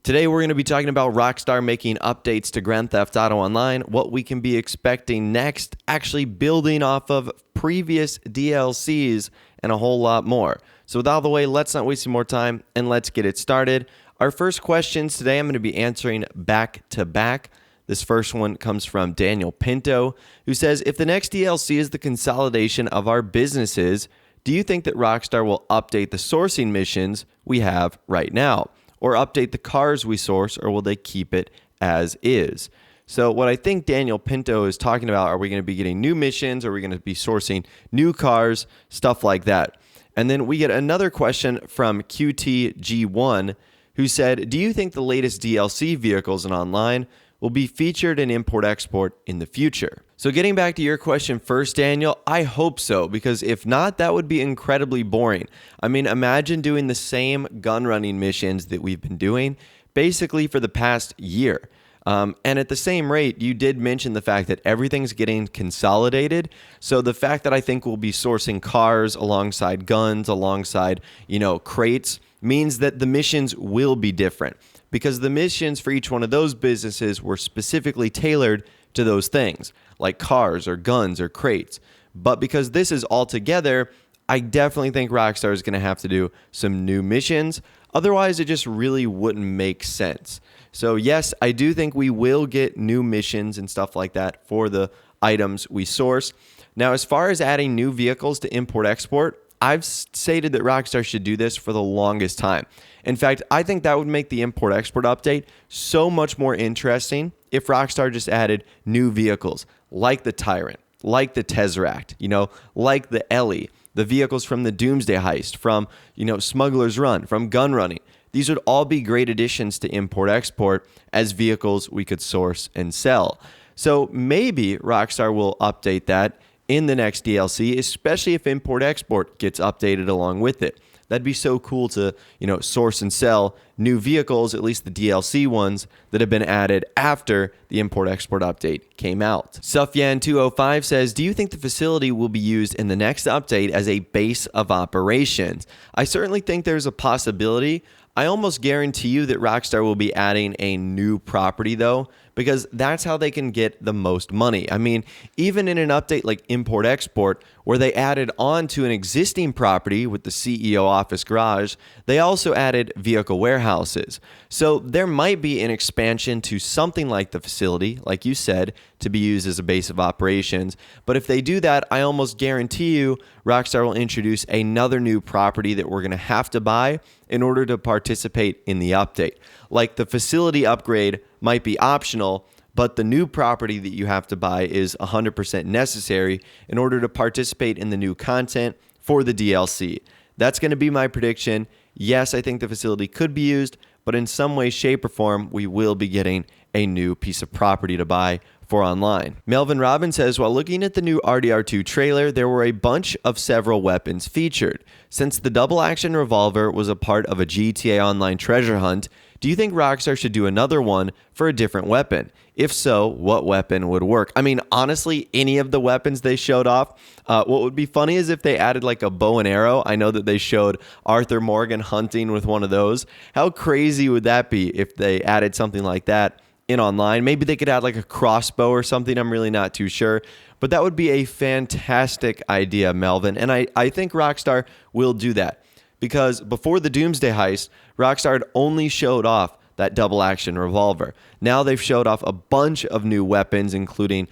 Today we're going to be talking about Rockstar making updates to Grand Theft Auto Online, what we can be expecting next, actually building off of previous DLCs, and a whole lot more. So with all the way, let's not waste any more time and let's get it started. Our first questions today I'm going to be answering back to back. This first one comes from Daniel Pinto, who says, if the next DLC is the consolidation of our businesses, do you think that Rockstar will update the sourcing missions we have right now? Or update the cars we source, or will they keep it as is? So what I think Daniel Pinto is talking about, are we going to be getting new missions? Are we going to be sourcing new cars? Stuff like that. And then we get another question from QTG1, who said, do you think the latest DLC vehicles in online will be featured in import-export in the future? So getting back to your question first, Daniel, I hope so, because if not, that would be incredibly boring. I mean, imagine doing the same gun running missions that we've been doing basically for the past year. And at the same rate, you did mention the fact that everything's getting consolidated. So the fact that I think we'll be sourcing cars alongside guns, alongside, crates, means that the missions will be different, because the missions for each one of those businesses were specifically tailored to those things, like cars or guns or crates. But because this is all together, I definitely think Rockstar is going to have to do some new missions. Otherwise, it just really wouldn't make sense. So yes, I do think we will get new missions and stuff like that for the items we source. Now, as far as adding new vehicles to import-export, I've stated that Rockstar should do this for the longest time. In fact, I think that would make the import-export update so much more interesting if Rockstar just added new vehicles like the Tyrant, like the Tesseract, like the Ellie, the vehicles from the Doomsday Heist, from, Smuggler's Run, from gun running. These would all be great additions to import-export as vehicles we could source and sell. So maybe Rockstar will update that in the next DLC, especially if import-export gets updated along with it. That'd be so cool to, source and sell new vehicles, at least the DLC ones that have been added after the import-export update came out. Sufyan205 says, do you think the facility will be used in the next update as a base of operations? I certainly think there's a possibility. I almost guarantee you that Rockstar will be adding a new property, though, because that's how they can get the most money. I mean, even in an update like import-export, where they added on to an existing property with the CEO office garage, they also added vehicle warehouses. So there might be an expansion to something like the facility, like you said, to be used as a base of operations. But if they do that, I almost guarantee you Rockstar will introduce another new property that we're going to have to buy in order to participate in the update. Like the facility upgrade might be optional, but the new property that you have to buy is 100% necessary in order to participate in the new content for the DLC. That's going to be my prediction. Yes, I think the facility could be used, but in some way, shape, or form, we will be getting a new piece of property to buy for online. Melvin Robbins says, while looking at the new RDR2 trailer, there were a bunch of several weapons featured. Since the double action revolver was a part of a GTA Online treasure hunt, do you think Rockstar should do another one for a different weapon? If so, what weapon would work? I mean, honestly, any of the weapons they showed off. What would be funny is if they added like a bow and arrow. I know that they showed Arthur Morgan hunting with one of those. How crazy would that be if they added something like that in online? Maybe they could add like a crossbow or something. I'm really not too sure. But that would be a fantastic idea, Melvin. And I think Rockstar will do that. Because before the Doomsday Heist, Rockstar had only showed off that double action revolver. Now they've showed off a bunch of new weapons, including,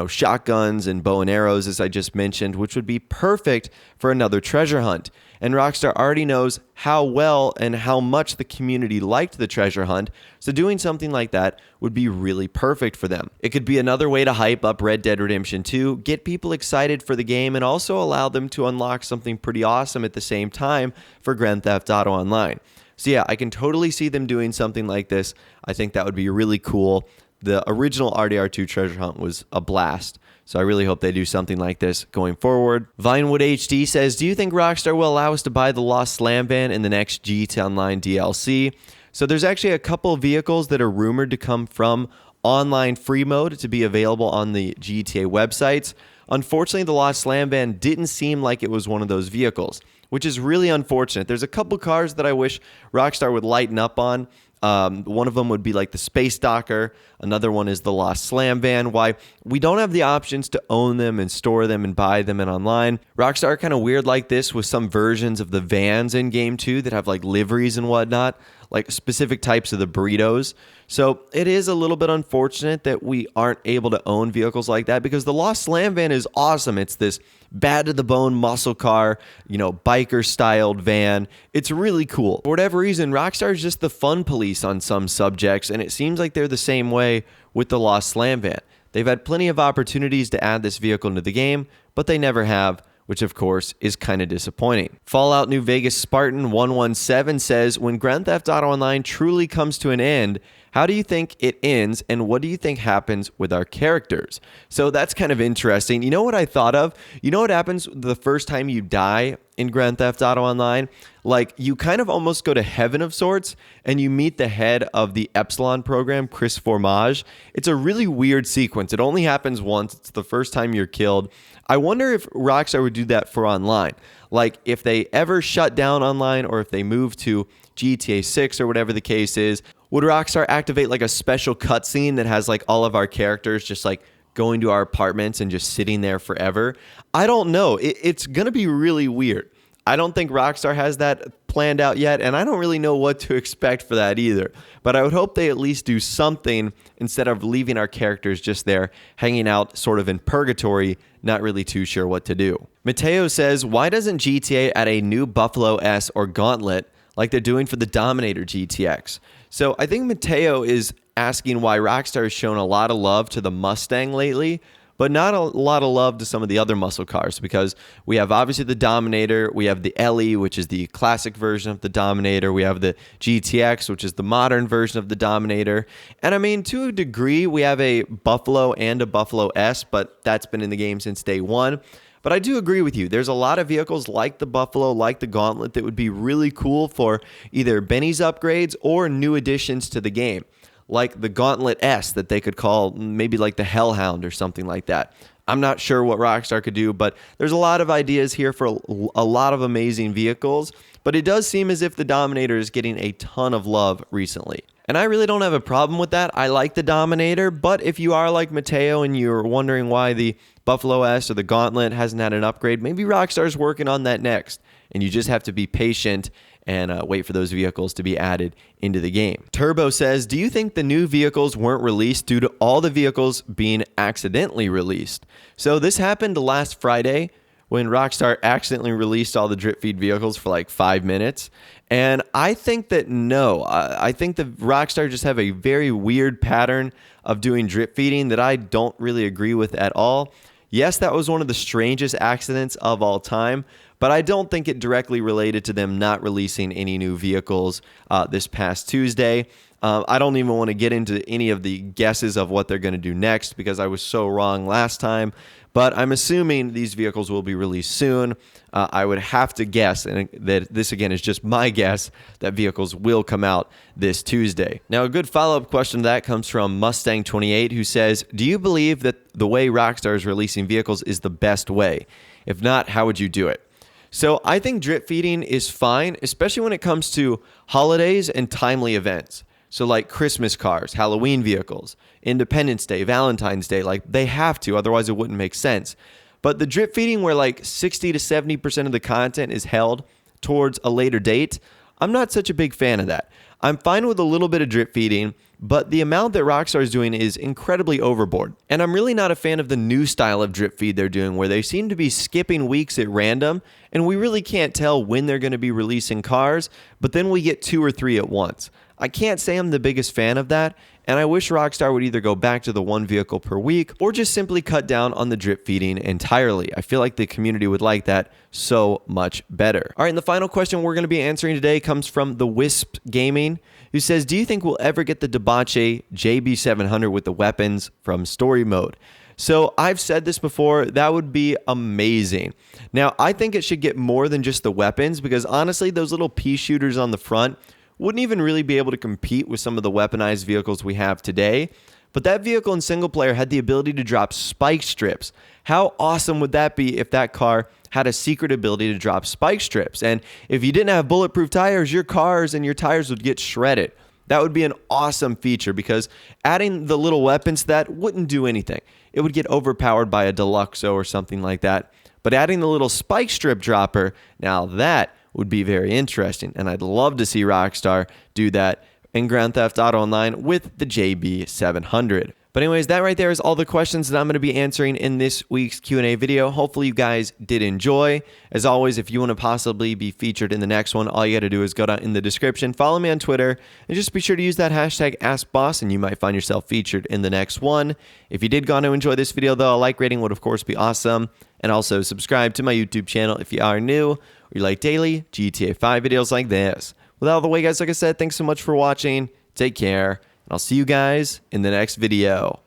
shotguns and bow and arrows, as I just mentioned, which would be perfect for another treasure hunt. And Rockstar already knows how well and how much the community liked the treasure hunt, so doing something like that would be really perfect for them. It could be another way to hype up Red Dead Redemption 2, get people excited for the game, and also allow them to unlock something pretty awesome at the same time for Grand Theft Auto Online. So yeah, I can totally see them doing something like this. I think that would be really cool. The original RDR2 treasure hunt was a blast. So I really hope they do something like this going forward. Vinewood HD says, do you think Rockstar will allow us to buy the Lost Slam Van in the next GTA Online DLC? So there's actually a couple of vehicles that are rumored to come from online free mode to be available on the GTA websites. Unfortunately, the Lost Slam Van didn't seem like it was one of those vehicles, which is really unfortunate. There's a couple cars that I wish Rockstar would lighten up on. One of them would be like the Space Docker. Another one is the Lost Slam Van. Why we don't have the options to own them and store them and buy them and online. Rockstar are kind of weird like this with some versions of the vans in game 2 that have like liveries and whatnot, like specific types of the burritos. So it is a little bit unfortunate that we aren't able to own vehicles like that, because the Lost Slam Van is awesome. It's this bad to the bone muscle car, biker styled van. It's really cool. For whatever reason, Rockstar is just the fun police on some subjects, and it seems like they're the same way with the Lost Slam Van. They've had plenty of opportunities to add this vehicle into the game, but they never have, which of course is kind of disappointing. Fallout New Vegas Spartan 117 says, when Grand Theft Auto Online truly comes to an end, how do you think it ends, and what do you think happens with our characters? So that's kind of interesting. You know what I thought of? You know what happens the first time you die in Grand Theft Auto Online? Like, you kind of almost go to heaven of sorts, and you meet the head of the Epsilon program, Chris Formage. It's a really weird sequence. It only happens once. It's the first time you're killed. I wonder if Rockstar would do that for online. Like, if they ever shut down online, or if they move to GTA 6 or whatever the case is, would Rockstar activate like a special cutscene that has like all of our characters just like going to our apartments and just sitting there forever? I don't know. It's going to be really weird. I don't think Rockstar has that planned out yet, and I don't really know what to expect for that either. But I would hope they at least do something instead of leaving our characters just there hanging out sort of in purgatory, not really too sure what to do. Mateo says, why doesn't GTA add a new Buffalo S or Gauntlet like they're doing for the Dominator GTX? So I think Mateo is asking why Rockstar has shown a lot of love to the Mustang lately, but not a lot of love to some of the other muscle cars, because we have obviously the Dominator, we have the LE, which is the classic version of the Dominator, we have the GTX, which is the modern version of the Dominator, and I mean, to a degree, we have a Buffalo and a Buffalo S, but that's been in the game since day one. But I do agree with you. There's a lot of vehicles like the Buffalo, like the Gauntlet, that would be really cool for either Benny's upgrades or new additions to the game, like the Gauntlet S that they could call maybe like the Hellhound or something like that. I'm not sure what Rockstar could do, but there's a lot of ideas here for a lot of amazing vehicles. But it does seem as if the Dominator is getting a ton of love recently. And I really don't have a problem with that. I like the Dominator, but if you are like Mateo and you're wondering why the Buffalo S or the Gauntlet hasn't had an upgrade, maybe Rockstar's working on that next, and you just have to be patient and wait for those vehicles to be added into the game. Turbo says, do you think the new vehicles weren't released due to all the vehicles being accidentally released? So this happened last Friday when Rockstar accidentally released all the drip feed vehicles for like 5 minutes. And I think that no, I think the Rockstar just have a very weird pattern of doing drip feeding that I don't really agree with at all. Yes, that was one of the strangest accidents of all time, but I don't think it directly related to them not releasing any new vehicles this past Tuesday. I don't even want to get into any of the guesses of what they're going to do next, because I was so wrong last time. But I'm assuming these vehicles will be released soon. I would have to guess, and that this again is just my guess, that vehicles will come out this Tuesday. Now, a good follow-up question to that comes from Mustang28, who says, do you believe that the way Rockstar is releasing vehicles is the best way? If not, how would you do it? So I think drip feeding is fine, especially when it comes to holidays and timely events. So like Christmas cars, Halloween vehicles, Independence Day, Valentine's Day, like they have to, otherwise it wouldn't make sense. But the drip feeding where like 60 to 70% of the content is held towards a later date, I'm not such a big fan of that. I'm fine with a little bit of drip feeding, but the amount that Rockstar is doing is incredibly overboard. And I'm really not a fan of the new style of drip feed they're doing, where they seem to be skipping weeks at random, and we really can't tell when they're going to be releasing cars, but then we get 2 or 3 at once. I can't say I'm the biggest fan of that, and I wish Rockstar would either go back to the 1 vehicle per week or just simply cut down on the drip feeding entirely. I feel like the community would like that so much better. All right, and the final question we're going to be answering today comes from the Wisp Gaming, who says, do you think we'll ever get the Debauche JB700 with the weapons from story mode? So I've said this before, that would be amazing. Now, I think it should get more than just the weapons, because honestly, those little pea shooters on the front wouldn't even really be able to compete with some of the weaponized vehicles we have today. But that vehicle in single player had the ability to drop spike strips. How awesome would that be if that car had a secret ability to drop spike strips? And if you didn't have bulletproof tires, your cars and your tires would get shredded. That would be an awesome feature because adding the little weapons to that wouldn't do anything. It would get overpowered by a Deluxo or something like that. But adding the little spike strip dropper, now that would be very interesting. And I'd love to see Rockstar do that in Grand Theft Auto Online with the JB700. But anyways, that right there is all the questions that I'm going to be answering in this week's Q&A video. Hopefully you guys did enjoy. As always, if you want to possibly be featured in the next one, all you got to do is go down in the description, follow me on Twitter, and just be sure to use that hashtag AskBoss, and you might find yourself featured in the next one. If you did go on to enjoy this video, though, a like rating would, of course, be awesome. And also subscribe to my YouTube channel if you are new or you like daily GTA 5 videos like this. With all the way, guys, like I said, thanks so much for watching. Take care. I'll see you guys in the next video.